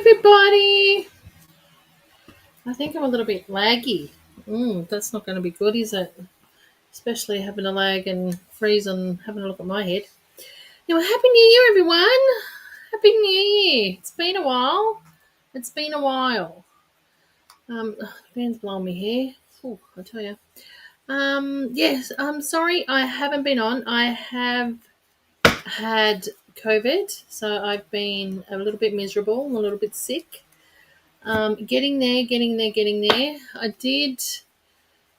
everybody. I think I'm a little bit laggy. That's not going to be good, is it? Especially having a lag and freeze and having a look at my head. Anyway, Happy New Year, everyone. Happy New Year. It's been a while. The fan's blowing me hair. Oh, I tell you. Yes, I'm sorry I haven't been on. I have had COVID, so I've been a little bit miserable, a little bit sick. Getting there.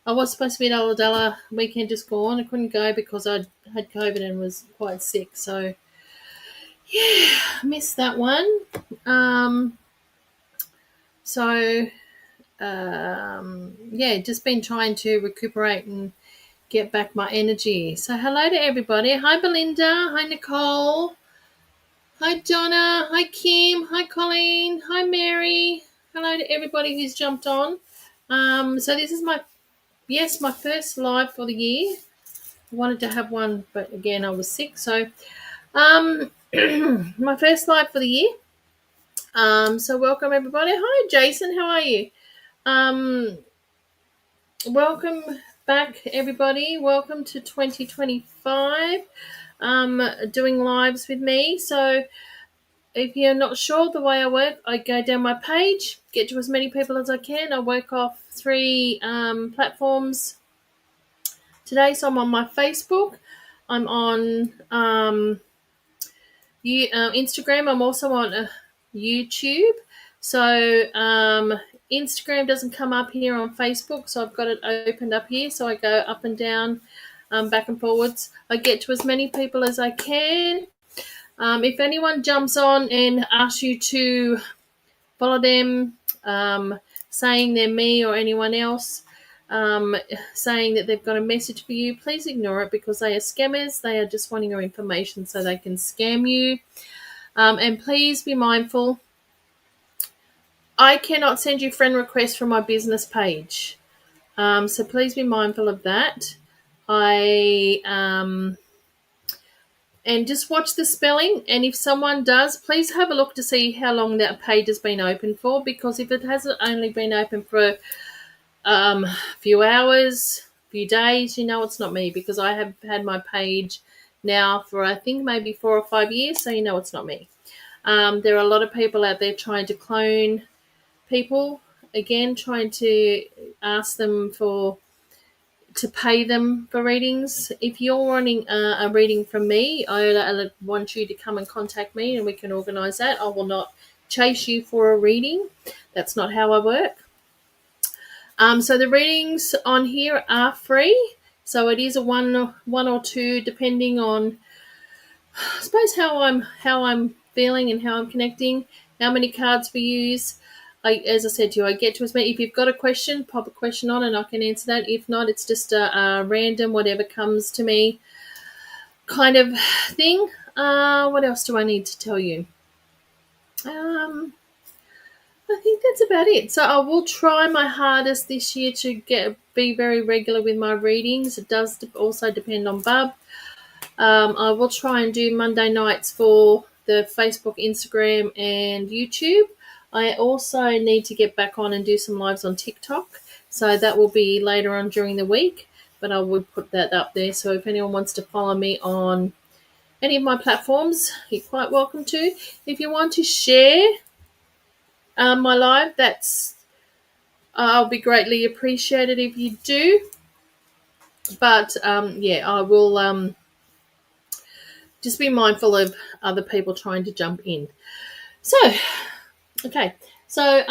I was supposed to be at Ulladulla weekend just gone. I couldn't go because I had COVID and was quite sick. So, yeah, I missed that one. Just been trying to recuperate and get back my energy. So, hello to everybody. Hi, Belinda. Hi, Nicole. Hi, Donna. Hi, Kim. Hi, Colleen. Hi, Mary. Hello to everybody who's jumped on. So this is my first live for the year. I wanted to have one, but again, I was sick. So, my first live for the year. So welcome everybody. Hi, Jason. How are you? Welcome back, everybody. Welcome to 2025. Doing lives with me. So, if you're not sure the way I work, I go down my page, get to as many people as I can. I work off 3 platforms today. So I'm on my Facebook. I'm on Instagram. I'm also on YouTube. So Instagram doesn't come up here on Facebook, so I've got it opened up here. So I go up and down, back and forwards. I get to as many people as I can. If anyone jumps on and asks you to follow them, saying they're me or anyone else, saying that they've got a message for you, please ignore it because they are scammers. They are just wanting your information so they can scam you. And please be mindful. I cannot send you friend requests from my business page. So please be mindful of that. And just watch the spelling, and if someone does, please have a look to see how long that page has been open for, because if it hasn't only been open for a few hours, few days, it's not me, because I have had my page now for I think maybe 4 or 5 years, so it's not me. There are a lot of people out there trying to clone people, again, trying to ask them to pay them for readings. If you're wanting a reading from me, I want you to come and contact me and we can organise that. I will not chase you for a reading. That's not how I work. So the readings on here are free. So it is a one or two, depending on, I suppose, how I'm feeling and how I'm connecting, how many cards we use. As I said to you, I get to as many. If you've got a question, pop a question on and I can answer that. If not, it's just a random, whatever comes to me kind of thing. What else do I need to tell you? I think that's about it. So I will try my hardest this year to be very regular with my readings. It does also depend on Bub. I will try and do Monday nights for the Facebook, Instagram, and YouTube. I also need to get back on and do some lives on TikTok. So that will be later on during the week, but I would put that up there. So if anyone wants to follow me on any of my platforms, you're quite welcome to. If you want to share my live, I'll be greatly appreciated if you do. But I will just be mindful of other people trying to jump in. So, okay. So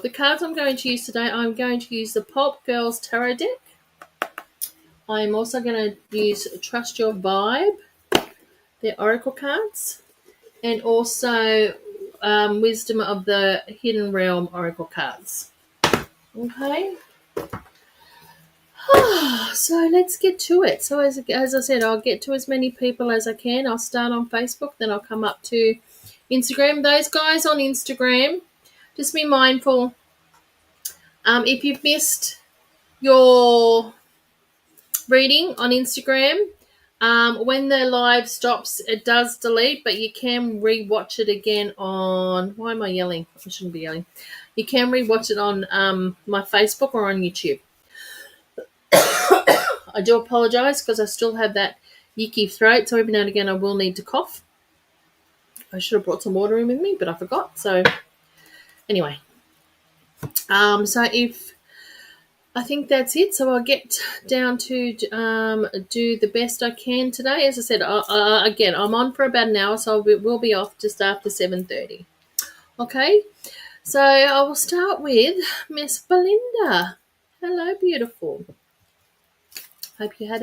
the cards I'm going to use today, I'm going to use the Pulp Girls Tarot deck. I'm also going to use Trust Your Vibe, their Oracle cards, and also Wisdom of the Hidden Realm Oracle cards. Okay. So let's get to it. So as I said, I'll get to as many people as I can. I'll start on Facebook, then I'll come up to Instagram. Those guys on Instagram, just be mindful. If you've missed your reading on Instagram, When the live stops, it does delete, but you can rewatch it again on. Why am I yelling? I shouldn't be yelling. You can rewatch it on my Facebook or on YouTube. I do apologise because I still have that yicky throat, so every now and again I will need to cough. I should have brought some water in with me, but I forgot. So anyway, so if I think that's it. So I'll get down to do the best I can today. As I said, again, I'm on for about an hour, so we'll be off just after 7:30. Okay, so I will start with Miss Belinda. Hello, beautiful. Hope you had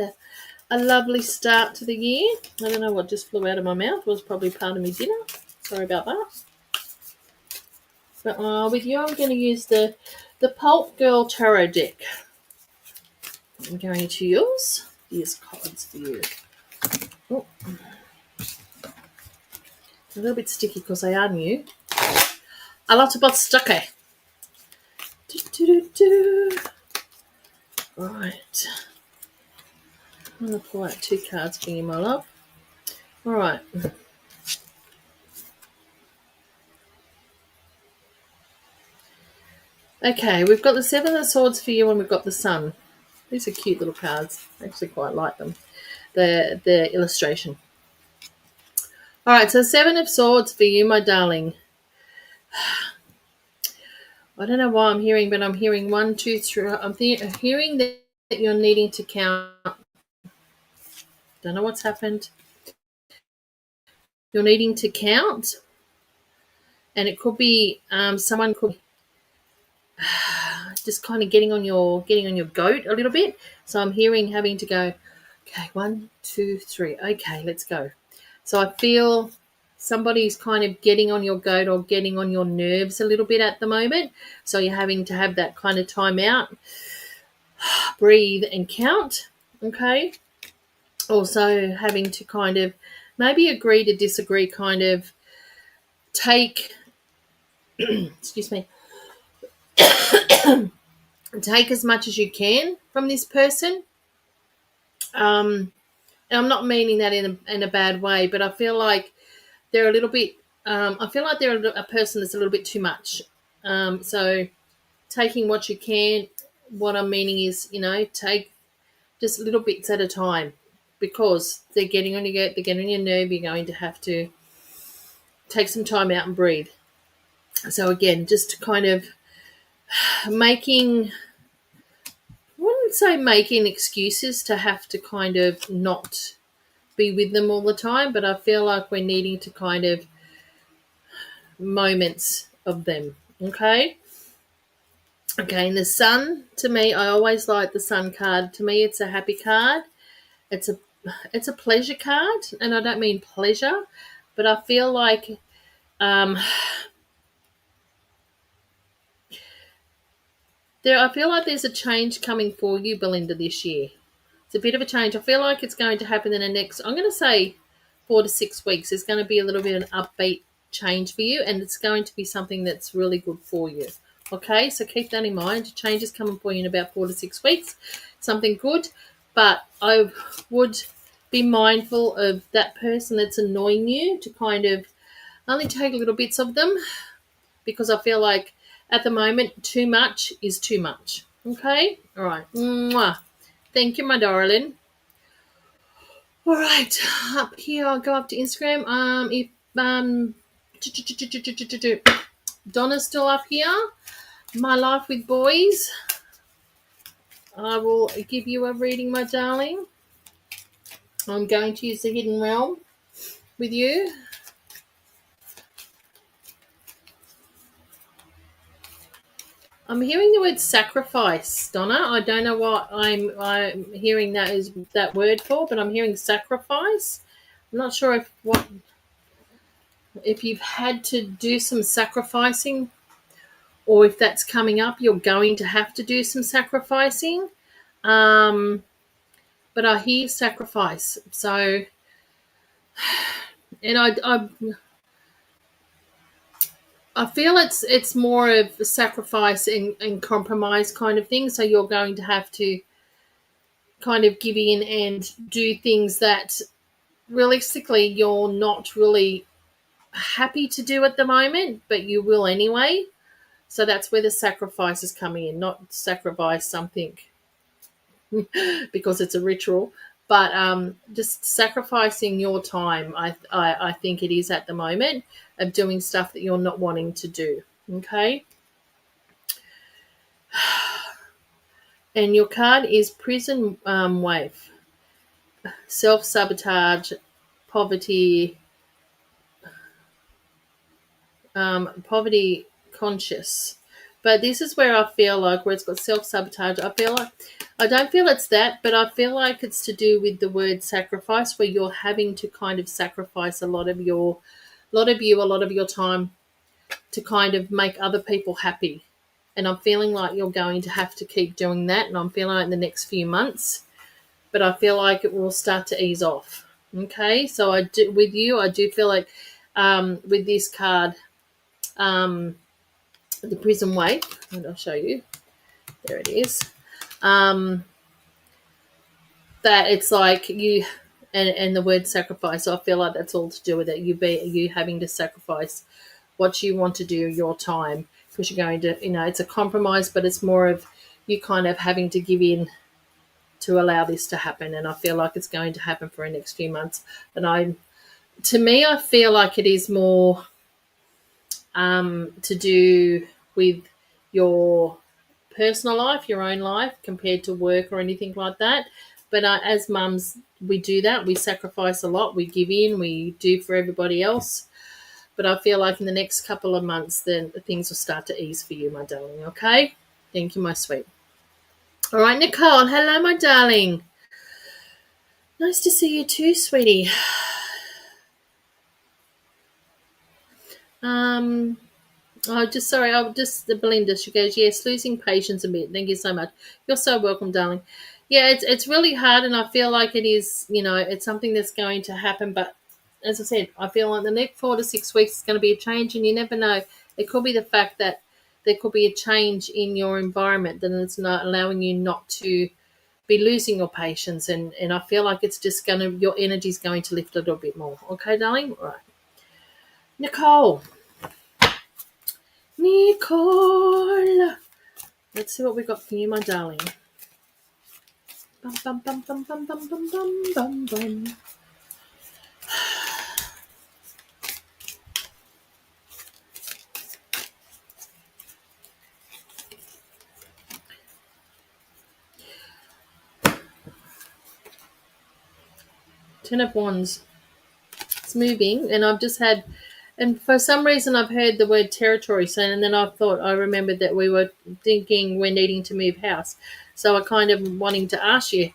a lovely start to the year. I don't know what just flew out of my mouth. It was probably part of my dinner. Sorry about that. But with you, I'm going to use the Pulp Girl Tarot deck. I'm going to use these cards for you. Oh, a little bit sticky because they are new. A lot about sticky. Right. I'm going to pull out 2 cards for you, my love. All right. Okay, we've got the 7 of Swords for you and we've got the Sun. These are cute little cards. I actually quite like them. The illustration. All right, so 7 of Swords for you, my darling. I don't know why I'm hearing, but I'm hearing 1, 2, 3. I'm hearing that you're needing to count. Don't know what's happened. You're needing to count, and it could be someone could just kind of getting on your goat a little bit. So I'm hearing having to go. Okay, 1, 2, 3. Okay, let's go. So I feel somebody's kind of getting on your goat or getting on your nerves a little bit at the moment. So you're having to have that kind of time out, breathe and count. Okay. Also having to kind of maybe agree to disagree, kind of take, excuse me, take as much as you can from this person. And I'm not meaning that in a bad way, but I feel like they're a little bit, I feel like they're a person that's a little bit too much. So taking what you can, what I'm meaning is, take just little bits at a time because they're getting on your nerve. You're going to have to take some time out and breathe. So again, just kind of making, I wouldn't say making excuses to have to kind of not be with them all the time, but I feel like we're needing to kind of moments of them. Okay, and the Sun, to me, I always like the Sun card. To me, it's a happy card. It's a pleasure card, and I don't mean pleasure, but I feel like I feel like there's a change coming for you, Belinda, this year. It's a bit of a change. I feel like it's going to happen in the next, I'm going to say 4 to 6 weeks. There's going to be a little bit of an upbeat change for you, and it's going to be something that's really good for you. Okay, so keep that in mind. Change is coming for you in about 4 to 6 weeks. Something good, but I would be mindful of that person that's annoying you to kind of only take little bits of them, because I feel like at the moment too much is too much. Okay, all right. Mwah. Thank you, my darling. All right, up here I'll go up to Instagram. If Donna's still up here, My Life with Boys, I will give you a reading, my darling. I'm going to use the Hidden Realm with you. I'm hearing the word sacrifice, Donna. I don't know what I'm hearing that word for, but I'm hearing sacrifice. I'm not sure if you've had to do some sacrificing, or if that's coming up. You're going to have to do some sacrificing. But I hear sacrifice. So, and I feel it's more of a sacrifice and compromise kind of thing. So you're going to have to kind of give in and do things that realistically you're not really happy to do at the moment, but you will anyway. So that's where the sacrifice is coming in, not sacrifice something because it's a ritual, but just sacrificing your time. I think it is at the moment of doing stuff that you're not wanting to do. Okay. And your card is prison wave, self-sabotage, poverty, poverty conscious. But this is where I feel like where it's got self-sabotage, I feel like I don't feel it's that, but I feel like it's to do with the word sacrifice, where you're having to kind of sacrifice a lot of your time to kind of make other people happy. And I'm feeling like you're going to have to keep doing that, and I'm feeling like in the next few months, but I feel like it will start to ease off. Okay, so I do feel like with this card, the prison way, and I'll show you. There it is. That it's like you and the word sacrifice. So I feel like that's all to do with it. You having to sacrifice what you want to do, your time, because you're going to, it's a compromise, but it's more of you kind of having to give in to allow this to happen. And I feel like it's going to happen for the next few months. And I feel like it is more to do with your personal life, your own life, compared to work or anything like that. But as mums, we do that. We sacrifice a lot. We give in. We do for everybody else. But I feel like in the next couple of months, then things will start to ease for you, my darling. Okay? Thank you, my sweet. All right, Nicole. Hello, my darling. Nice to see you too, sweetie. Belinda, she goes, yes, losing patience a bit. Thank you so much. You're so welcome, darling. Yeah, it's really hard, and I feel like it is, it's something that's going to happen. But as I said, I feel like the next 4 to 6 weeks is going to be a change, and you never know. It could be the fact that there could be a change in your environment that it's not allowing you not to be losing your patience, and I feel like it's just your energy is going to lift a little bit more. Okay, darling? All right. Nicole. Let's see what we got for you, my darling. Bum, bum, bum, bum, bum, bum, bum, bum, bum, bum. Ten of Wands. It's moving, and I've just had, and for some reason I've heard the word territory, so, and then I remembered that we were thinking we're needing to move house. So I kind of wanting to ask you,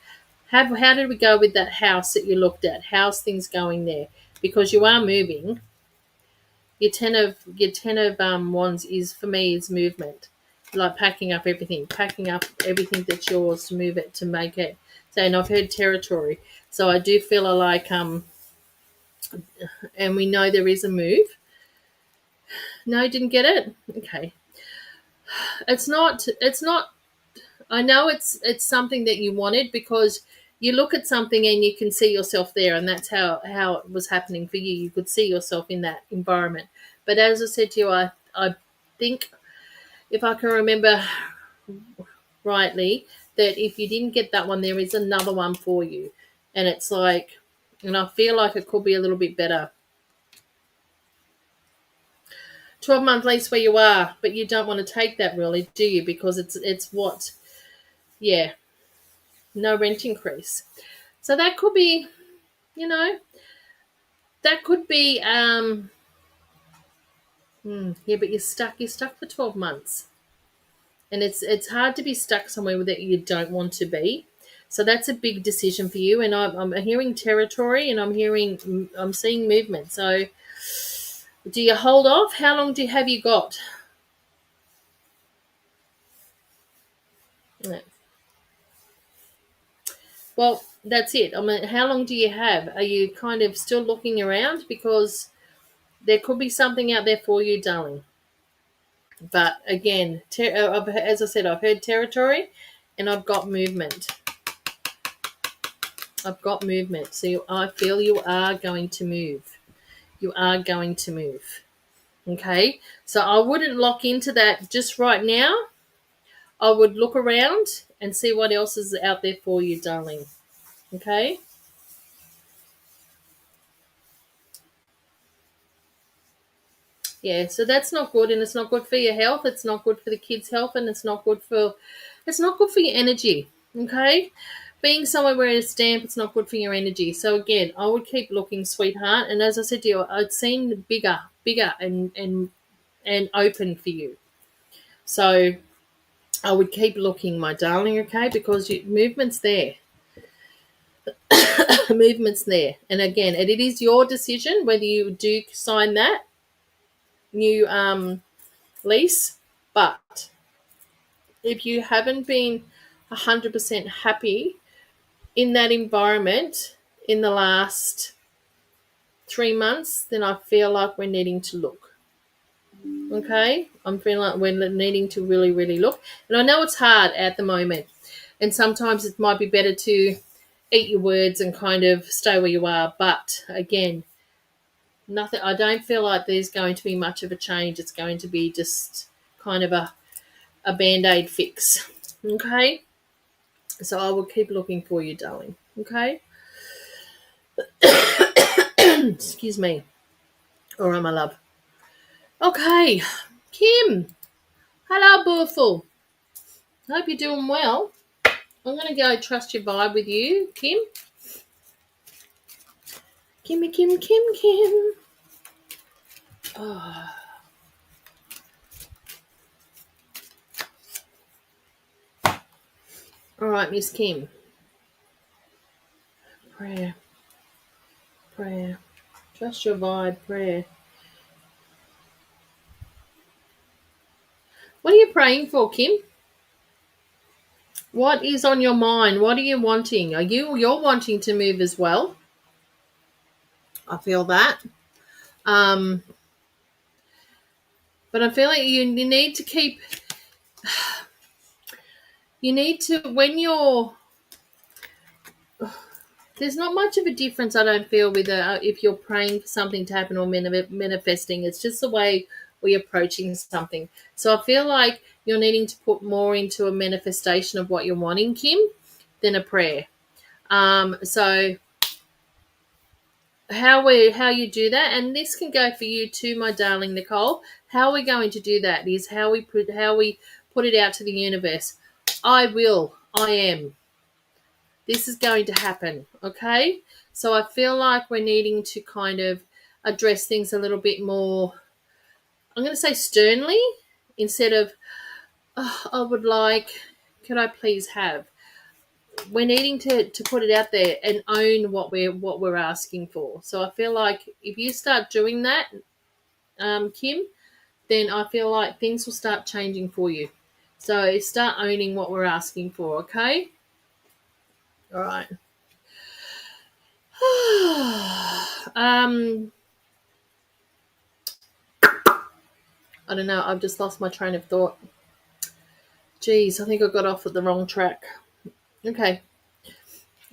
how did we go with that house that you looked at? How's things going there? Because you are moving. Your ten of wands is, for me, is movement, like packing up everything that's yours to move it, to make it. So, and I've heard territory, so I do feel like and we know there is a move. No, didn't get it. Okay, it's not. I know it's something that you wanted, because you look at something and you can see yourself there, and that's how it was happening for you. You could see yourself in that environment. But as I said to you, I think, if I can remember rightly, that if you didn't get that one, there is another one for you. And it's like, and I feel like it could be a little bit better. 12-month lease where you are, but you don't want to take that, really, do you? Because it's what, yeah, no rent increase. So that could be, that could be, yeah, but you're stuck for 12 months. And it's hard to be stuck somewhere that you don't want to be. So that's a big decision for you. And I'm hearing territory, and I'm seeing movement. So do you hold off? How long have you got? Yeah. Well, that's it. I mean, how long do you have? Are you kind of still looking around? Because there could be something out there for you, darling. But again, as I said, I've heard territory, and I've got movement. I've got movement. So I feel you are going to move. You are going to move. Okay. So I wouldn't lock into that just right now. I would look around and see what else is out there for you, darling. Okay. Yeah, so that's not good, and it's not good for your health. It's not good for the kids' health, and it's not good for your energy. Okay, being somewhere where it's damp, it's not good for your energy. So again, I would keep looking, sweetheart. And as I said to you, I'd seen bigger, and open for you. So I would keep looking, my darling. Okay, because movement's there, movement's there. And again, it is your decision whether you do sign that new lease, but if you haven't been 100% happy in that environment in the last 3 months, then I feel like we're needing to look. Okay? I'm feeling like we're needing to really, really look. And I know it's hard at the moment. And sometimes it might be better to eat your words and kind of stay where you are. But again, nothing, I don't feel like there's going to be much of a change. It's going to be just kind of a band-aid fix. Okay? So I will keep looking for you, darling. Okay? Excuse me. All right, my love. Okay. Kim. Hello, beautiful. Hope you're doing well. I'm going to go trust your vibe with you, Kim. Kimmy, Kim, Kim, Kim. Oh. All right, Miss Kim. Prayer. Prayer. Trust your vibe. Prayer. What are you praying for, Kim? What is on your mind? What are you wanting? You're wanting to move as well? I feel that. Um, but I feel like you need to keep. You need to when you're. There's not much of a difference, I don't feel, with if you're praying for something to happen or manifesting. It's just the way we're approaching something. So I feel like you're needing to put more into a manifestation of what you're wanting, Kim, than a prayer. So how you do that, and this can go for you too, my darling Nicole. How we're going to do that is how we put it out to the universe. I will. I am. This is going to happen, okay? So I feel like we're needing to kind of address things a little bit more, I'm going to say sternly, instead of, oh, I would like, could I please have? We're needing to put it out there and own what we're asking for. So I feel like if you start doing that, Kim, then I feel like things will start changing for you. So start owning what we're asking for, okay? All right. I don't know. I've just lost my train of thought. Geez, I think I got off at the wrong track. Okay,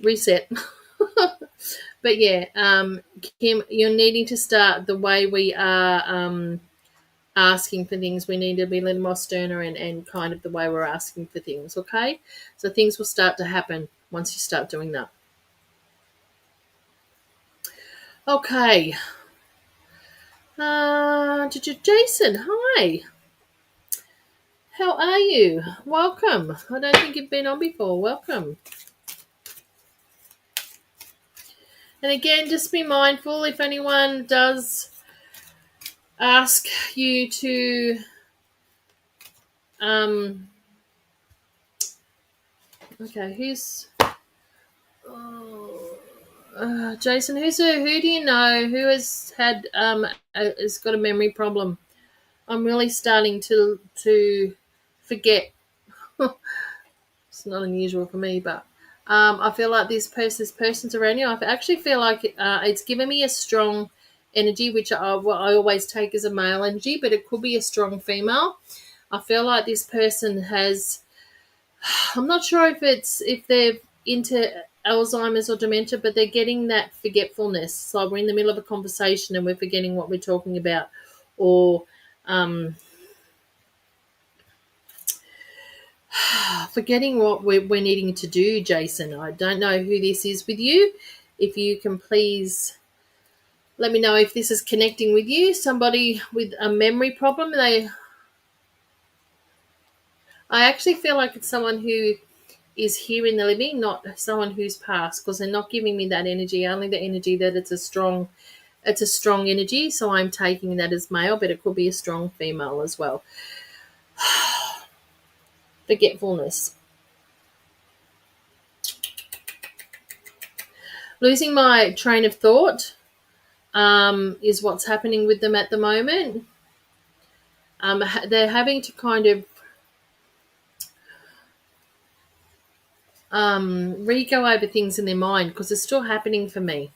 reset. But yeah, Kim, you're needing to start the way we are asking for things. We need to be a little more sterner and kind of the way we're asking for things. Okay, so things will start to happen once you start doing that. Okay. Jason, hi. How are you? Welcome. I don't think you've been on before. Welcome. And again, just be mindful if anyone does ask you to okay, Jason, who do you know who has had has got a memory problem? I'm really starting to forget. It's not unusual for me, but I feel like this person's around you. I actually feel like it's given me a strong energy, which what I always take as a male energy, but it could be a strong female. I feel like this person has. I'm not sure if they're into Alzheimer's or dementia, but they're getting that forgetfulness. So we're in the middle of a conversation and we're forgetting what we're talking about, or forgetting what we're needing to do, Jason. I don't know who this is with you. If you can please let me know if this is connecting with you. Somebody with a memory problem. I actually feel like it's someone who is here in the living, not someone who's passed, because they're not giving me that energy, only the energy that it's a strong energy. So I'm taking that as male, but it could be a strong female as well. Forgetfulness. Losing my train of thought is what's happening with them at the moment. They're having to kind of re-go over things in their mind because it's still happening for me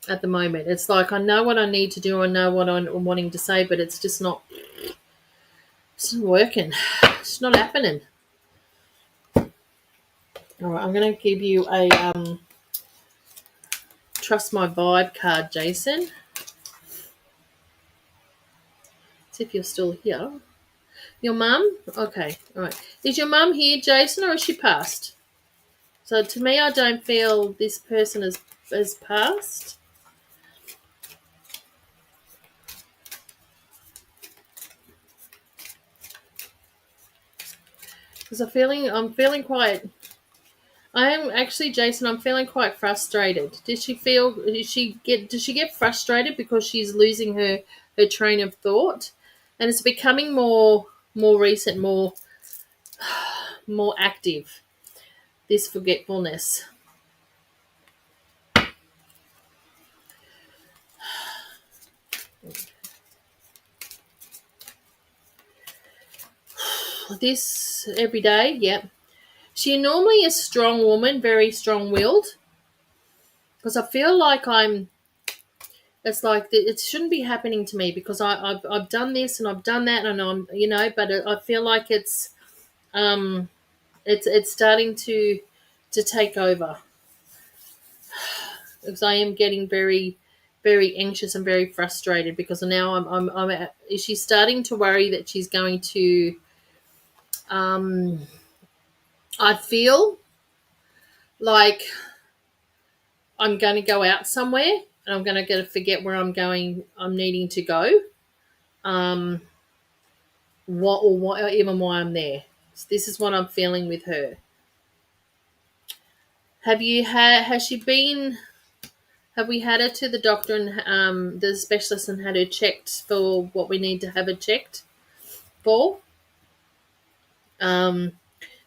at the moment. It's like I know what I need to do, I know what I'm wanting to say, but it's just not working. It's not happening. All right, I'm going to give you a trust my vibe card, Jason. See if you're still here. Your mum? Okay, all right. Is your mum here, Jason, or has she passed? So to me, I don't feel this person has passed. Because I'm feeling quite. I am actually, Jason. I'm feeling quite frustrated. Does she get frustrated because she's losing her train of thought, and it's becoming more recent, more active. This forgetfulness. This every day, yep. She normally is a strong woman, very strong-willed. Because I feel like it's like it shouldn't be happening to me because I've done this and I've done that and but I feel like um, it's starting to take over because I am getting very, very anxious and very frustrated because now is she starting to worry that she's going to I feel like I'm going to go out somewhere and I'm going to forget where I'm needing to go. What even why I'm there. So this is what I'm feeling with her. Have we had her to the doctor and the specialist and had her checked for what we need to have her checked for?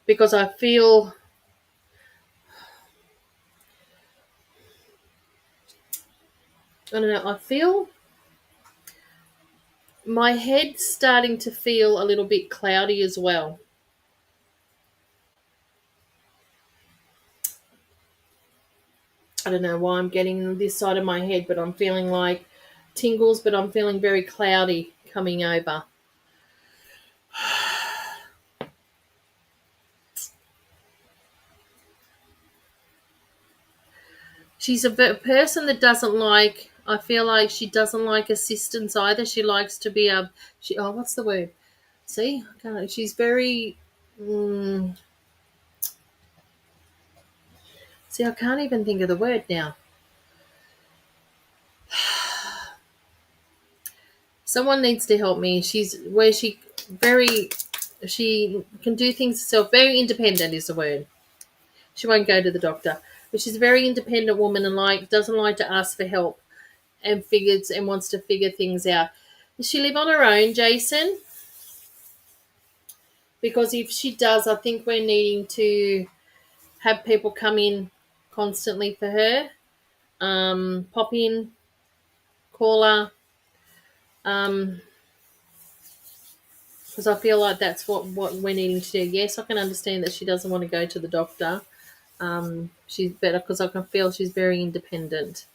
Because I feel I don't know, I feel my head's starting to feel a little bit cloudy as well. I don't know why I'm getting this side of my head, but I'm feeling like tingles, but I'm feeling very cloudy coming over. She's a person that doesn't like. I feel like she doesn't like assistance either. She likes to be a. What's the word? See, she's very. See, I can't even think of the word now. Someone needs to help me. She can do things herself. Very independent is the word. She won't go to the doctor, but she's a very independent woman and doesn't like to ask for help and wants to figure things out. Does she live on her own, Jason? Because if she does, I think we're needing to have people come in constantly for her. Pop in, call her. Because I feel like that's what we're needing to do. Yes, I can understand that she doesn't want to go to the doctor. She's better because I can feel she's very independent.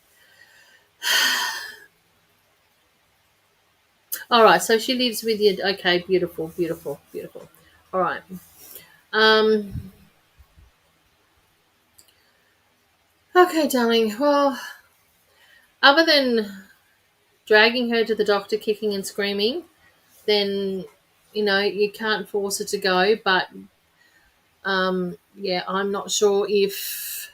All right, so she lives with you. Okay, beautiful, beautiful, beautiful. All right. Um, Okay, darling. Well, other than dragging her to the doctor kicking and screaming, then you can't force her to go. But yeah, I'm not sure if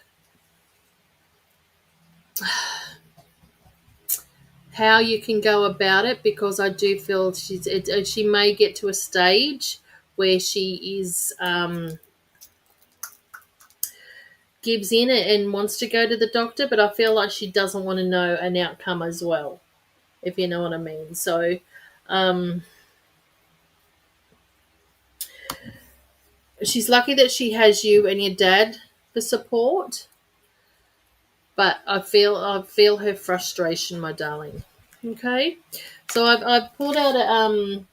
how you can go about it, because I do feel she may get to a stage where she is gives in and wants to go to the doctor, but I feel like she doesn't want to know an outcome as well, if you know what I mean. So um, she's lucky that she has you and your dad for support, but I feel her frustration, my darling. Okay, so I've pulled out a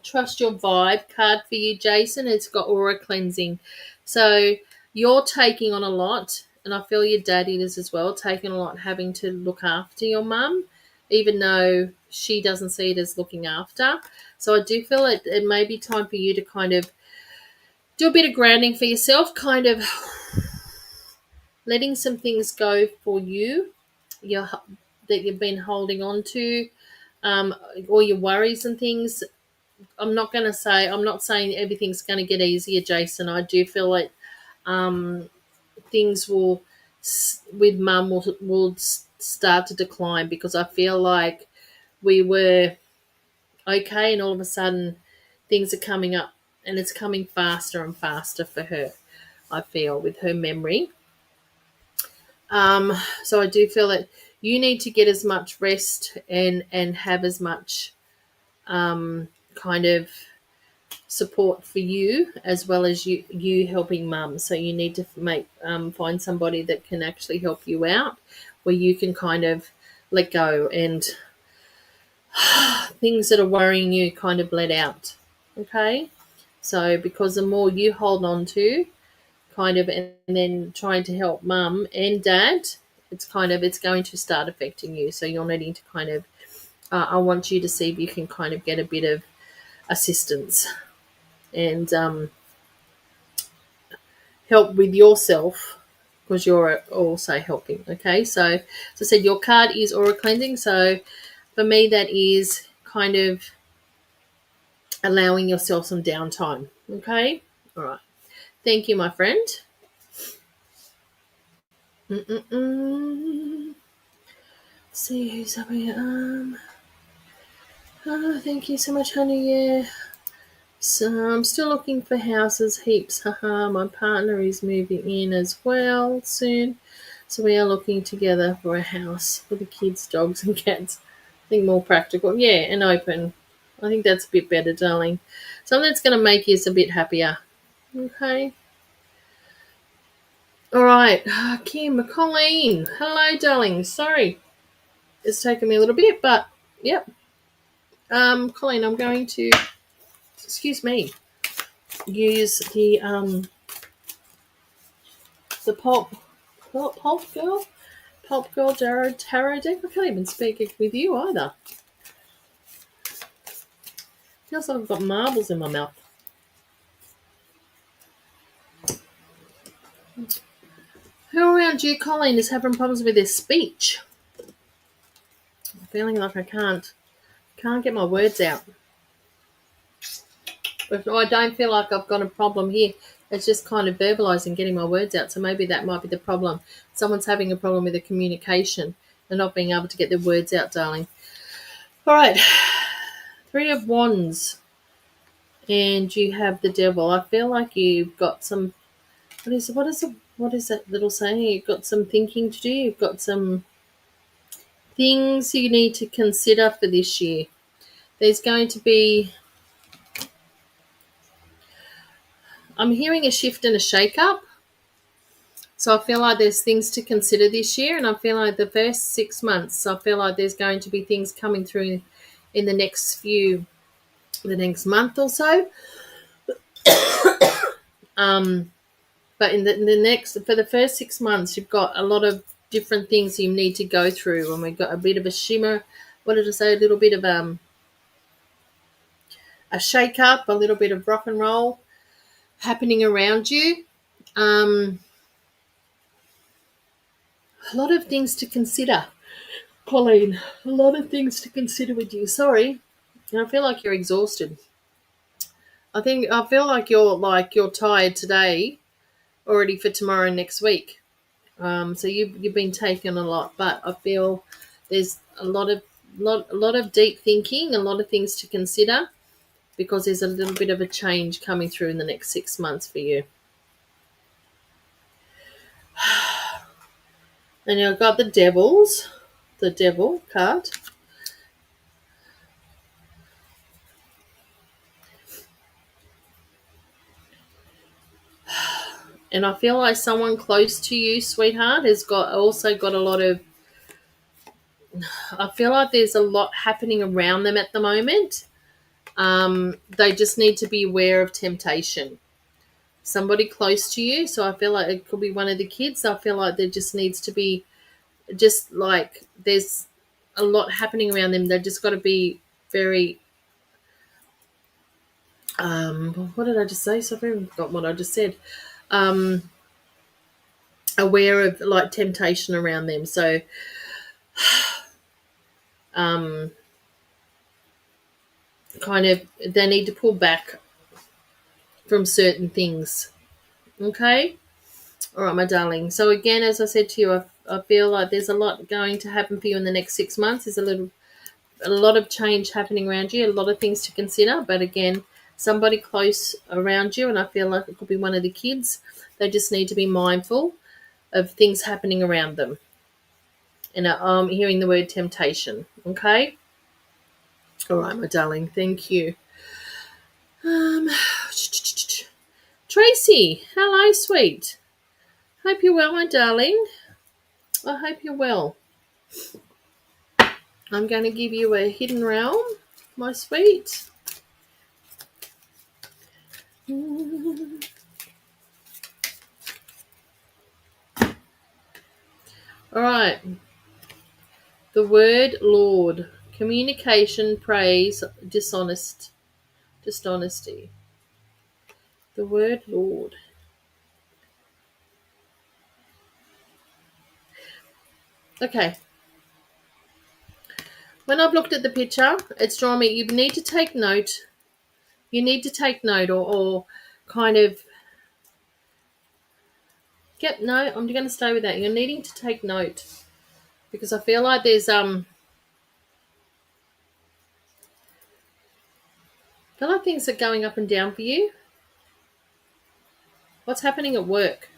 Trust Your Vibe card for you, Jason. It's got aura cleansing. So you're taking on a lot, and I feel your daddy is as well, taking a lot, having to look after your mum, even though she doesn't see it as looking after. So I do feel it may be time for you to kind of do a bit of grounding for yourself, kind of letting some things go for you, your that you've been holding on to, um, all your worries and things. I'm not saying everything's going to get easier, Jason. I do feel like um, things with mum will start to decline, because I feel like we were okay, and all of a sudden things are coming up, and it's coming faster and faster for her. I feel with her memory. Um, so I do feel that you need to get as much rest and have as much kind of support for you, as well as you helping mum. So you need to find somebody that can actually help you out, where you can kind of let go, and things that are worrying you kind of let out. Okay, so because the more you hold on to, kind of, and then trying to help mum and dad, it's going to start affecting you. So you're needing to kind of I want you to see if you can kind of get a bit of assistance, and help with yourself, because you're also helping. Okay, so as I said, your card is aura cleansing. So for me, that is kind of allowing yourself some downtime. Okay, all right. Thank you, my friend. Mm-mm-mm. See who's up here. Oh, thank you so much, honey. Yeah. So I'm still looking for houses, heaps. Haha, my partner is moving in as well soon. So we are looking together for a house for the kids, dogs and cats. I think more practical. Yeah, and open. I think that's a bit better, darling. Something that's going to make you a bit happier. Okay. All right. Kim, Colleen. Hello, darling. Sorry. It's taken me a little bit, but yep. Colleen, I'm going to, excuse me, use the pulp girl tarot deck. I can't even speak it with you either. Feels like I've got marbles in my mouth. Who around you, Colleen, is having problems with their speech? I'm feeling like I can't get my words out. But I don't feel like I've got a problem here. It's just kind of verbalising, getting my words out. So maybe that might be the problem. Someone's having a problem with the communication and not being able to get their words out, darling. All right. Three of Wands. And you have the Devil. I feel like you've got some. What is that little saying? You've got some thinking to do. You've got some things you need to consider for this year. There's going to be, I'm hearing a shift and a shake-up. So I feel like there's things to consider this year, and I feel like the first 6 months, I feel like there's going to be things coming through in the next month or so. But for the first 6 months, you've got a lot of different things you need to go through, and we've got a bit of a shimmer. What did I say? A little bit of a shake up, a little bit of rock and roll happening around you. A lot of things to consider, Colleen. A lot of things to consider with you. Sorry, I feel like you're exhausted. I feel like you're tired today already for tomorrow and next week. So you've been taking a lot, but I feel there's a lot of deep thinking, a lot of things to consider because there's a little bit of a change coming through in the next 6 months for you. And I've got the devil card. And I feel like someone close to you, sweetheart, has got a lot of. I feel like there's a lot happening around them at the moment. They just need to be aware of temptation. Somebody close to you, so I feel like it could be one of the kids. I feel like there just needs to be, just like there's a lot happening around them. They've just got to be very. What did I just say? So I've even forgotten what I just said. Um, Aware of like temptation around them. So um, kind of they need to pull back from certain things. Okay. All right, my darling. So again, as I said to you, I feel like there's a lot going to happen for you in the next 6 months. There's a lot of change happening around you, a lot of things to consider. But again, somebody close around you, and I feel like it could be one of the kids. They just need to be mindful of things happening around them. And I'm hearing the word temptation. Okay. All right, my darling. Thank you. Um, Tracy, hello, sweet. Hope you're well, my darling. I hope you're well. I'm going to give you a hidden realm, my sweet. All right. The word Lord. Communication, praise, dishonesty. The word Lord. Okay. When I've looked at the picture, it's drawn me. You need to take note. You need to take note or kind of get no, I'm going to stay with that. You're needing to take note because I feel like there's I feel like things are going up and down for you. What's happening at work?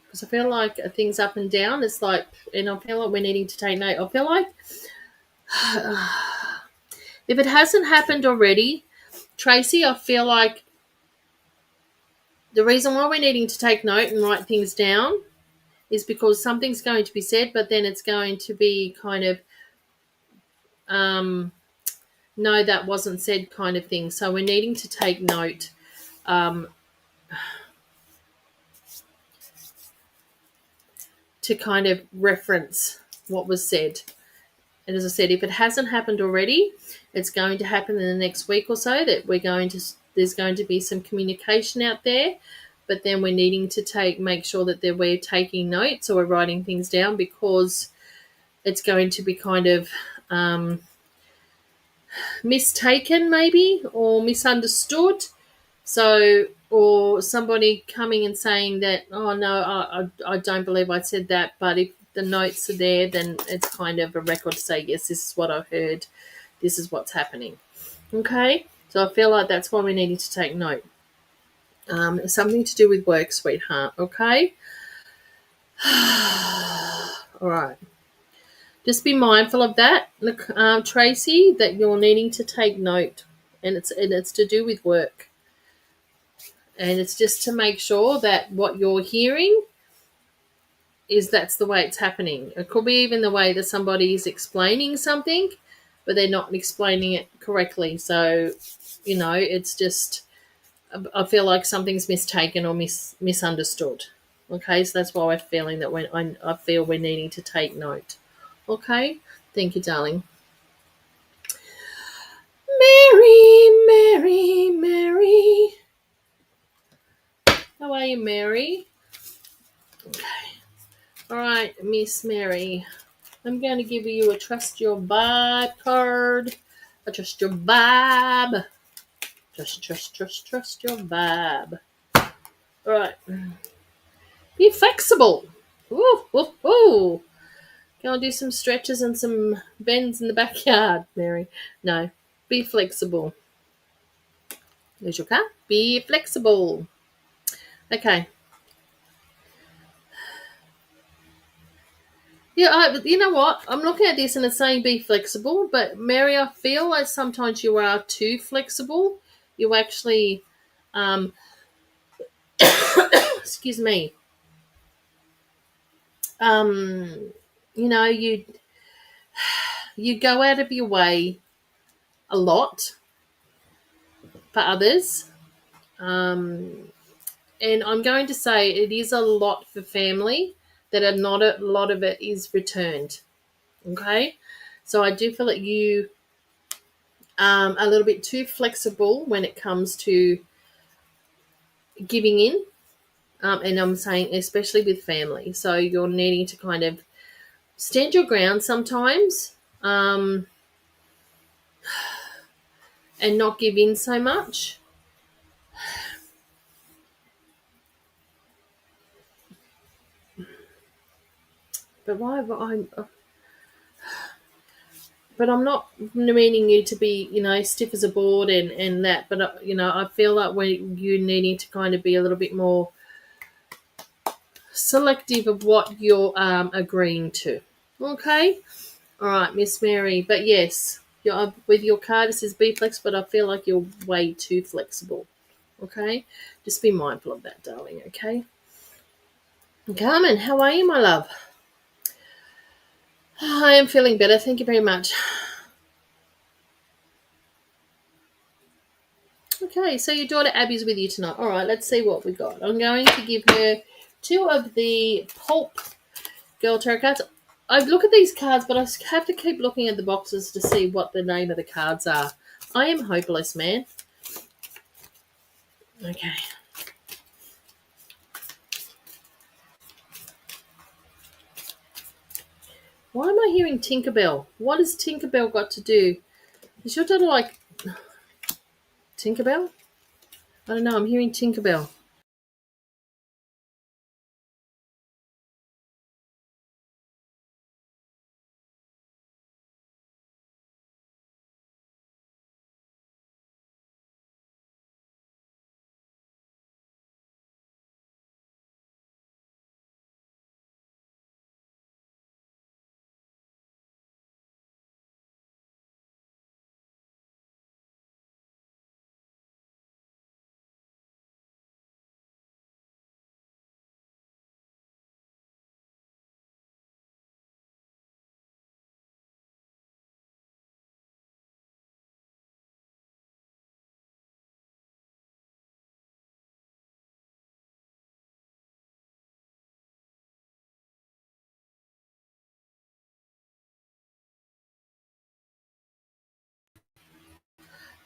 Because I feel like things up and down. It's like, and I feel like we're needing to take note. I feel like if it hasn't happened already, Tracy, I feel like the reason why we're needing to take note and write things down is because something's going to be said, but then it's going to be kind of no, that wasn't said kind of thing. So we're needing to take note. To kind of reference what was said. And as I said, if it hasn't happened already, it's going to happen in the next week or so that there's going to be some communication out there, but then we're needing to make sure that we're taking notes or we're writing things down because it's going to be kind of mistaken maybe or misunderstood. So, or somebody coming and saying that, oh no, I don't believe I said that, but if the notes are there, then it's kind of a record to say, yes, this is what I heard, this is what's happening. Okay, so I feel like that's why we needed to take note. Something to do with work, sweetheart. Okay. All right. Just be mindful of that, Tracy, that you're needing to take note, and it's to do with work. And it's just to make sure that what you're hearing that's the way it's happening. It could be even the way that somebody is explaining something, but they're not explaining it correctly. So, it's just, I feel like something's mistaken or misunderstood. Okay, so that's why we're feeling that I feel we're needing to take note. Okay, thank you, darling. Mary, Mary, Mary. How are you, Mary? Okay. All right, Miss Mary. I'm going to give you a trust your vibe card. A trust your vibe. Trust your vibe. All right. Be flexible. Ooh, ooh, ooh. Go and do some stretches and some bends in the backyard, Mary. No. Be flexible. There's your card. Be flexible. Okay. Yeah, you know what? I'm looking at this and it's saying be flexible, but Mary, I feel like sometimes you are too flexible. You actually, um, excuse me, um, you know, you go out of your way a lot for others, and I'm going to say it is a lot for family that are not a lot of it is returned. Okay, so I do feel that you a little bit too flexible when it comes to giving in, and I'm saying especially with family. So you're needing to kind of stand your ground sometimes, and not give in so much. But why? But I'm not meaning you to be, stiff as a board and that. But I feel like when you needing to kind of be a little bit more selective of what you're agreeing to. Okay. All right, Miss Mary. But yes, with your card, it says be flexible, but I feel like you're way too flexible. Okay? Just be mindful of that, darling, okay? Carmen, how are you, my love? I am feeling better. Thank you very much. Okay, so your daughter Abby's with you tonight. All right, let's see what we got. I'm going to give her two of the Pulp Girl Tarot cards. I look at these cards, but I have to keep looking at the boxes to see what the name of the cards are. I am hopeless, man. Okay. Why am I hearing Tinkerbell? What has Tinkerbell got to do? Is your daughter like Tinkerbell? I don't know. I'm hearing Tinkerbell.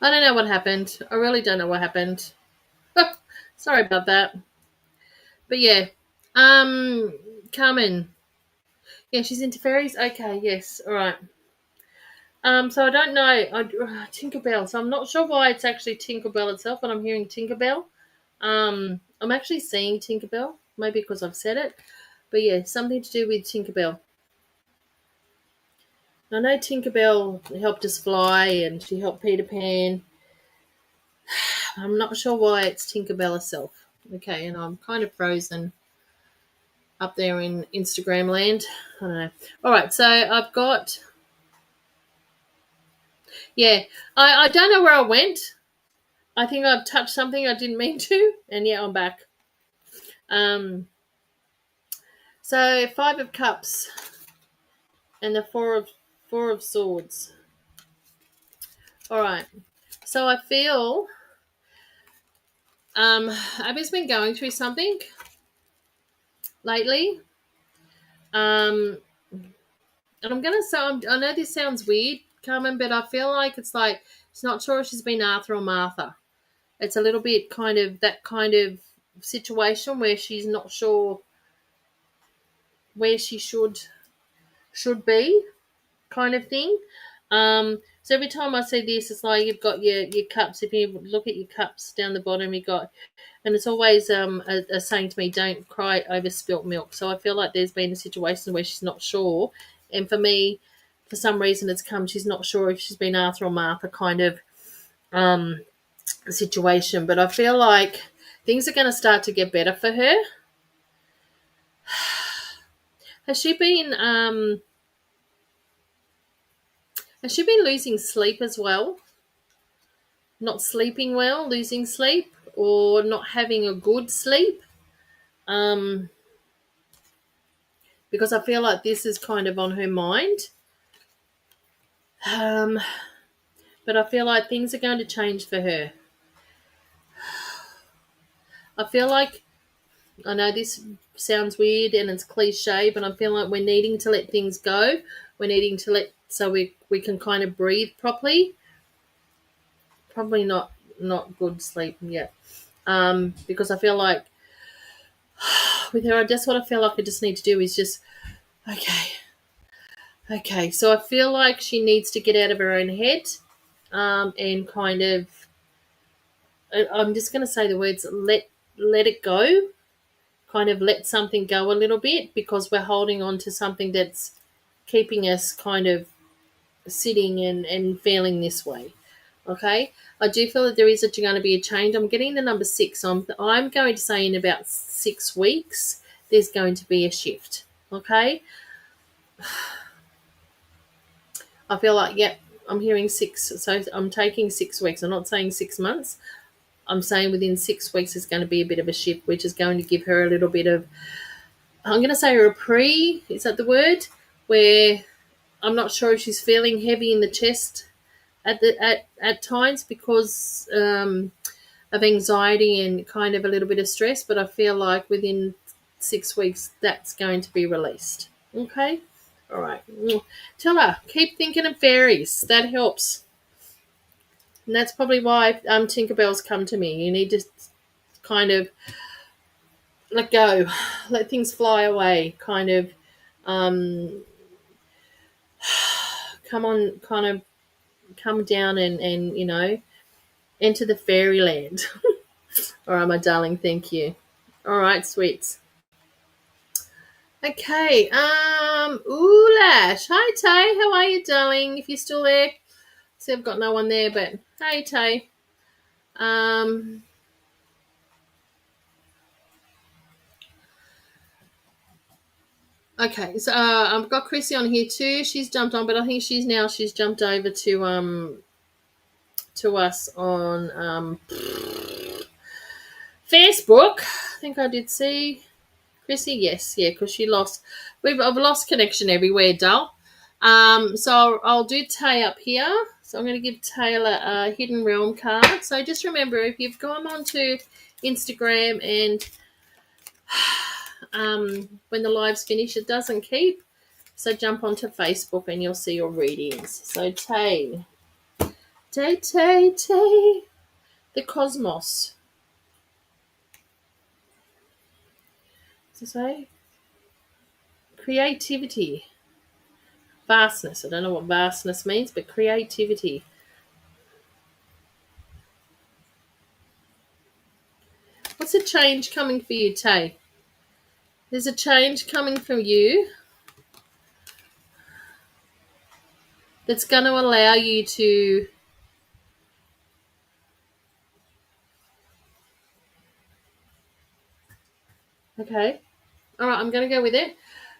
I don't know what happened. I really don't know what happened. Sorry about that. But yeah. Um, Carmen. Yeah, she's into fairies. Okay, yes. All right. So I don't know. Tinkerbell. So I'm not sure why it's actually Tinkerbell itself, but I'm hearing Tinkerbell. I'm actually seeing Tinkerbell. Maybe because I've said it. But yeah, something to do with Tinkerbell. I know Tinkerbell helped us fly and she helped Peter Pan. I'm not sure why it's Tinkerbell herself. Okay, and I'm kind of frozen up there in Instagram land. I don't know. All right, so I've got, yeah, I don't know where I went. I think I've touched something I didn't mean to, and yeah, I'm back. Um, so 5 of Cups and the Four of Swords. All right, so I feel Abby's been going through something lately. Um, and I'm gonna say I know this sounds weird, Carmen, but I feel like it's like she's not sure if she's been Arthur or Martha. It's a little bit kind of that kind of situation where she's not sure where she should be, kind of thing. So every time I see this, it's like you've got your cups. If you look at your cups down the bottom, you got, and it's always a saying to me, "Don't cry over spilt milk." So I feel like there's been a situation where she's not sure, and for me, for some reason, it's come. She's not sure if she's been Arthur or Martha kind of um situation. But I feel like things are going to start to get better for her. Has she been has she been losing sleep as well? Not sleeping well, losing sleep, or not having a good sleep? Um, because I feel like this is kind of on her mind. Um, but I feel like things are going to change for her. I feel like, I know this sounds weird and it's cliche, but I feel like we're needing to let things go. We're needing to so we can kind of breathe properly. Probably not good sleep yet. Because I feel like with her, just what I feel like I just need to do is just, okay. Okay, so I feel like she needs to get out of her own head, and kind of, I'm just going to say the words, let it go, kind of let something go a little bit, because we're holding on to something that's keeping us kind of sitting and feeling this way. Okay, I do feel that there is going to be a change. I'm getting the number 6. So I'm going to say in about 6 weeks, there's going to be a shift. Okay, I feel like, yep, I'm hearing 6. So I'm taking 6 weeks. I'm not saying 6 months. I'm saying within 6 weeks is going to be a bit of a shift, which is going to give her a little bit of, I'm going to say a reprieve. Is that the word? Where I'm not sure if she's feeling heavy in the chest at times because of anxiety and kind of a little bit of stress. But I feel like within 6 weeks that's going to be released. Okay. All right. Tell her, keep thinking of fairies. That helps. And that's probably why Tinkerbell's come to me. You need to kind of let go, let things fly away, kind of come on, kind of come down and enter the fairyland. All right, my darling, thank you. All right, sweets. Okay, Oolash. Hi, Tay. How are you, darling? If you're still there. See, I've got no one there, but hey, Tay. Okay, so I've got Chrissy on here too. She's jumped on, but I think she's jumped over to us on Facebook. I think I did see Chrissy. Yes, yeah, because she lost. I've lost connection everywhere, doll. So I'll do Tay up here. So I'm going to give Taylor a Hidden Realm card. So just remember, if you've gone onto Instagram and when the live's finished, it doesn't keep. So jump onto Facebook and you'll see your readings. So Tay, the cosmos. To say creativity, vastness. I don't know what vastness means, but creativity. What's a change coming for you, Tay? There's a change coming from you that's going to allow you to okay. All right, I'm going to go with it.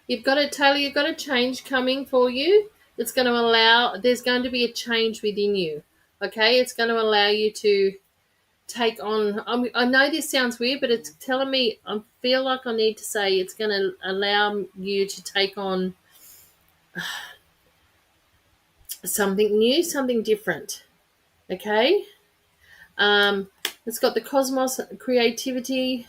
Taylor, you've got a change coming for you that's going to allow, there's going to be a change within you. Okay, it's going to allow you to take on, I know this sounds weird, but it's telling me, I feel like I need to say it's going to allow you to take on something new, something different. Okay, it's got the cosmos, creativity.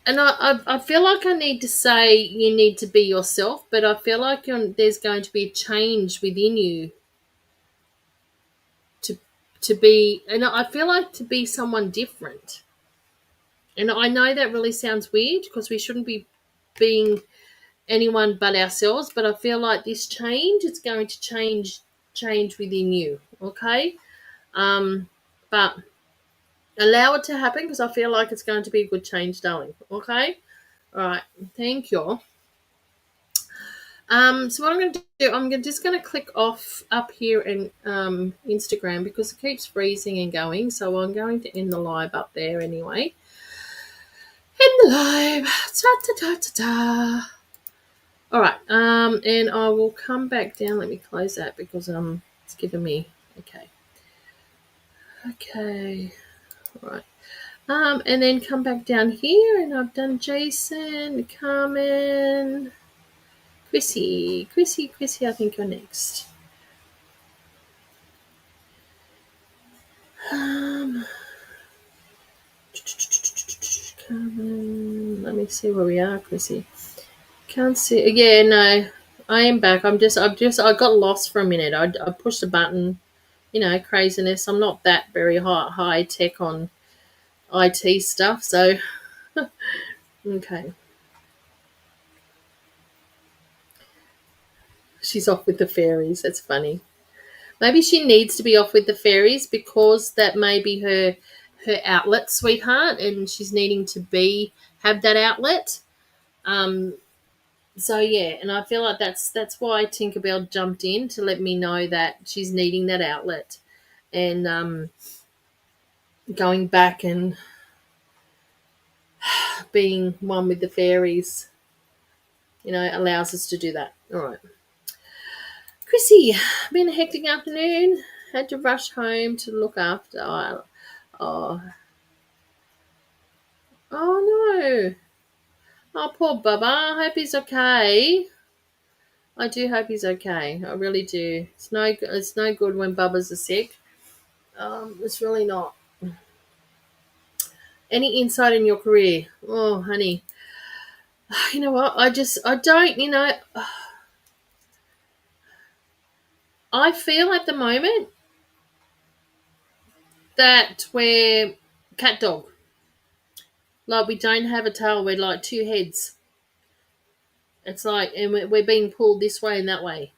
And I feel like I need to say you need to be yourself, but I feel like there's going to be a change within you to be, and I feel like to be someone different. And I know that really sounds weird because we shouldn't be being anyone but ourselves, but I feel like this change, it's going to change within you. Okay. But allow it to happen because I feel like it's going to be a good change, darling. Okay. All right. Thank you. So what I'm going to do, just going to click off up here in Instagram because it keeps freezing and going. So I'm going to end the live up there anyway. End the live. Ta ta ta ta ta. All right. And I will come back down. Let me close that because it's giving me okay. Okay. All right. And then come back down here, and I've done Jason, Carmen, Chrissy. I think you're next. Carmen, let me see where we are, Chrissy. Can't see. Yeah, no, I am back. I got lost for a minute. I pushed a button, craziness. I'm not that very high tech on IT stuff, so okay. She's off with the fairies. That's funny. Maybe she needs to be off with the fairies because that may be her outlet, sweetheart, and she's needing to have that outlet. So yeah, and I feel like that's why Tinkerbell jumped in to let me know that she's needing that outlet, and going back and being one with the fairies, allows us to do that. All right. Chrissy, been a hectic afternoon. Had to rush home to look after. Oh, oh no. Oh, poor Bubba. I hope he's okay. I do hope he's okay. I really do. It's no good when Bubba's are sick. It's really not. Any insight in your career? Oh, honey. You know what? I don't, I feel at the moment that we're cat dog. Like we don't have a tail. We're like two heads. It's like, and we're being pulled this way and that way.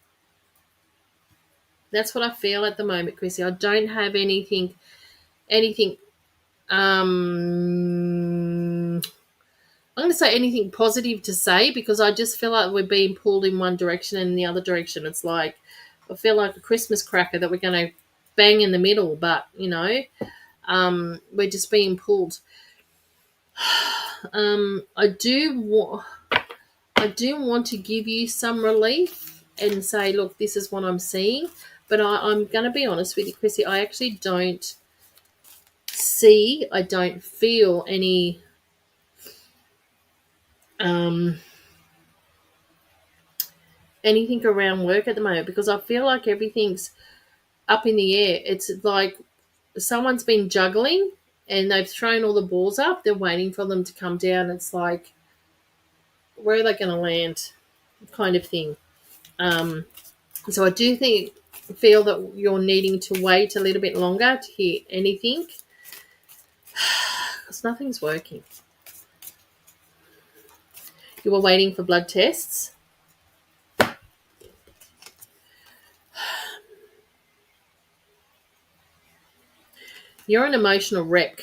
That's what I feel at the moment, Chrissy. I don't have anything. I'm going to say anything positive to say because I just feel like we're being pulled in one direction and in the other direction. It's like I feel like a Christmas cracker that we're going to bang in the middle, but we're just being pulled. I do want to give you some relief and say, look, this is what I'm seeing. But I'm going to be honest with you, Chrissy. I actually don't feel any anything around work at the moment because I feel like everything's up in the air. It's like someone's been juggling and they've thrown all the balls up. They're waiting for them to come down. It's like, where are they going to land kind of thing. So I do feel that you're needing to wait a little bit longer to hear anything because nothing's working. You were waiting for blood tests. You're an emotional wreck.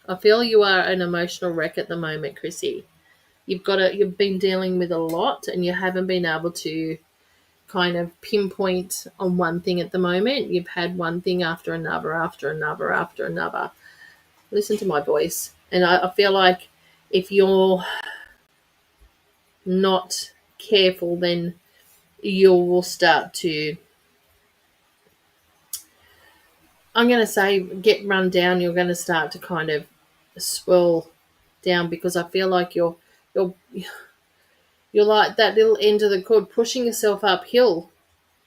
I feel you are an emotional wreck at the moment, Chrissy. You've been dealing with a lot and you haven't been able to kind of pinpoint on one thing at the moment. You've had one thing after another, after another, after another. Listen to my voice. And I feel like if you're not careful, then you will start to, I'm going to say, get run down. You're going to start to kind of swirl down because I feel like you're like that little end of the cord pushing yourself uphill.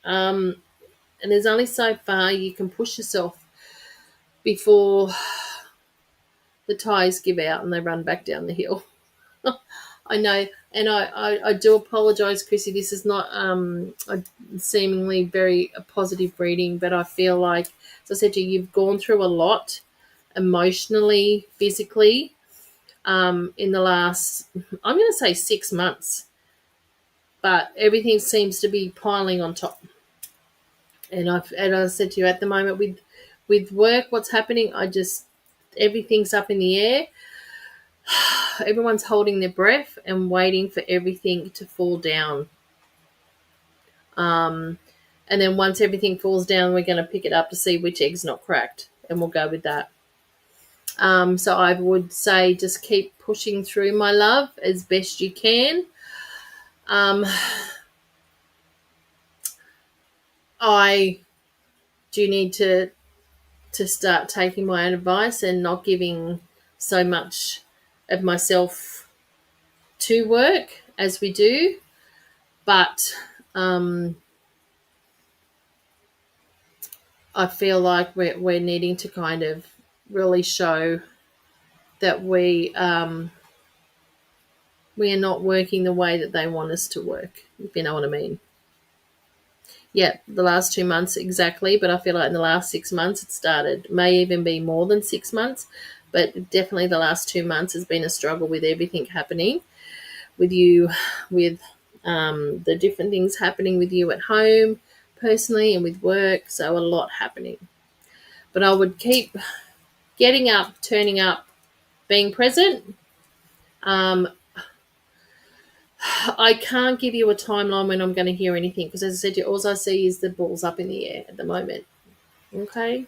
And there's only so far you can push yourself before the tires give out and they run back down the hill. I know, and I do apologise, Chrissy. This is not a seemingly very positive reading, but I feel like, as I said to you, you've gone through a lot emotionally, physically, in the last, I'm going to say 6 months, but everything seems to be piling on top. And I said to you, at the moment with work, what's happening, everything's up in the air. Everyone's holding their breath and waiting for everything to fall down. And then once everything falls down, we're going to pick it up to see which egg's not cracked, and we'll go with that. So I would say just keep pushing through, my love, as best you can. I do need to start taking my own advice and not giving so much of myself to work as we do. But I feel like we're needing to kind of really show that we are not working the way that they want us to work, if you know what I mean. Yeah, the last 2 months exactly, but I feel like in the last 6 months it started. May even be more than 6 months, but definitely the last 2 months has been a struggle with everything happening with you, with the different things happening with you at home, personally, and with work. So a lot happening. But I would keep getting up, turning up, being present. I can't give you a timeline when I'm going to hear anything because, as I said to you, all I see is the balls up in the air at the moment. Okay?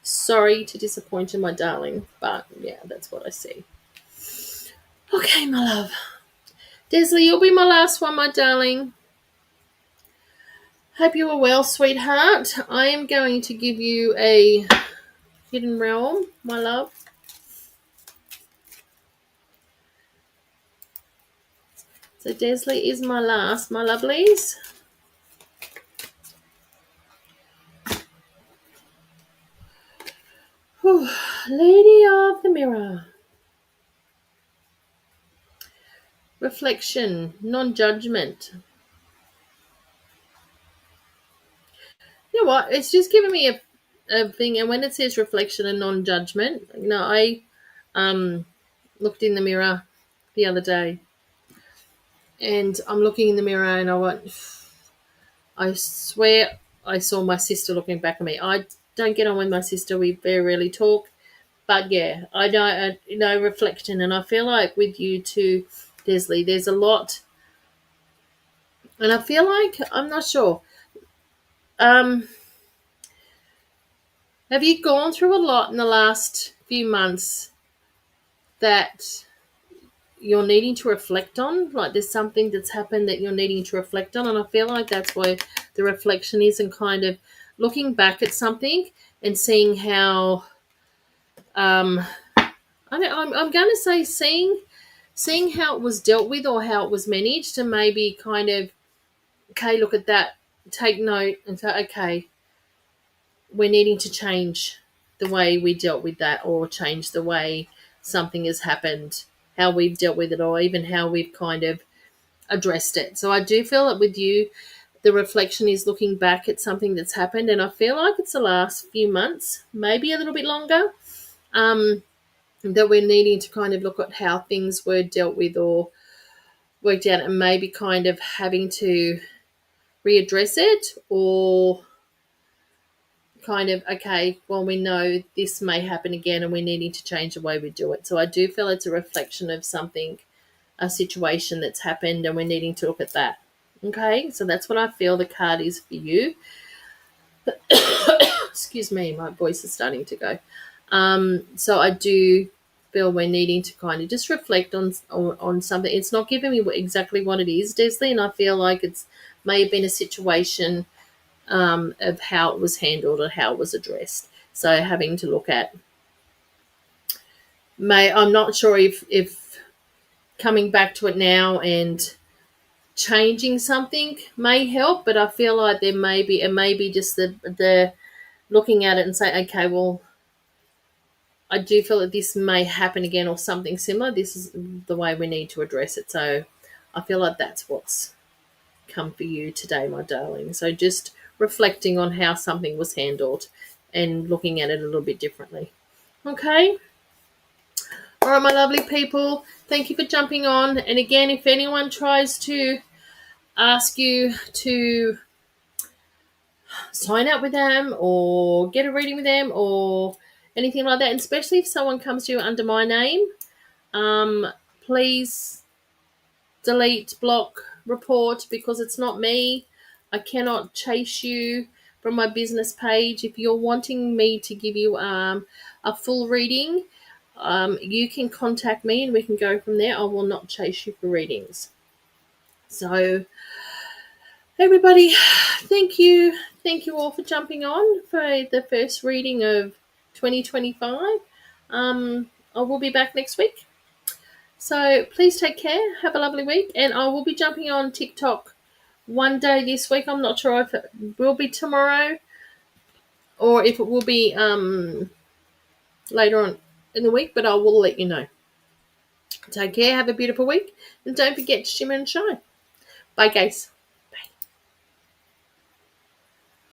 Sorry to disappoint you, my darling, but yeah, that's what I see. Okay, my love. Desley, you'll be my last one, my darling. Hope you are well, sweetheart. I am going to give you a hidden realm, my love. So Desley is my last, my lovelies. Whew. Lady of the Mirror. Reflection, non-judgment. You know what? It's just giving me a thing. And when it says reflection and non-judgment, I looked in the mirror the other day. And I'm looking in the mirror and I swear I saw my sister looking back at me. I don't get on with my sister. We very rarely talk. But yeah, I know reflection. And I feel like with you too, Desley, there's a lot. And I feel like, I'm not sure. Have you gone through a lot in the last few months that you're needing to reflect on? Like there's something that's happened that you're needing to reflect on, and I feel like that's where the reflection is, and kind of looking back at something and seeing how I'm going to say seeing how it was dealt with or how it was managed, and maybe kind of, okay, look at that, take note and say, okay, we're needing to change the way we dealt with that, or change the way something has happened, how we've dealt with it, or even how we've kind of addressed it. So I do feel that with you, the reflection is looking back at something that's happened, and I feel like it's the last few months, maybe a little bit longer, that we're needing to kind of look at how things were dealt with or worked out, and maybe kind of having to readdress it, or kind of, okay, well, we know this may happen again and we're needing to change the way we do it. So I do feel it's a reflection of something, a situation that's happened, and we're needing to look at that. Okay, so that's what I feel the card is for you. Excuse me, my voice is starting to go. So I do feel we're needing to kind of just reflect on something. It's not giving me exactly what it is, Desley, and I feel like it's may have been a situation of how it was handled or how it was addressed. So having to look at, I'm not sure if coming back to it now and changing something may help, but I feel like it may be just the looking at it and say, okay, well, I do feel that this may happen again or something similar. This is the way we need to address it. So I feel like that's what's come for you today, my darling. So just reflecting on how something was handled and looking at it a little bit differently. Okay. All right, my lovely people. Thank you for jumping on. And again, if anyone tries to ask you to sign up with them or get a reading with them or anything like that, and especially if someone comes to you under my name, um, please delete, block, report, because it's not me. I cannot chase you from my business page. If you're wanting me to give you a full reading, you can contact me and we can go from there. I will not chase you for readings. So, everybody, thank you. Thank you all for jumping on for the first reading of 2025. I will be back next week. So please take care. Have a lovely week. And I will be jumping on TikTok one day this week. I'm not sure if it will be tomorrow or if it will be later on in the week, but I will let you know. Take care. Have a beautiful week. And don't forget to shimmer and shine. Bye, guys.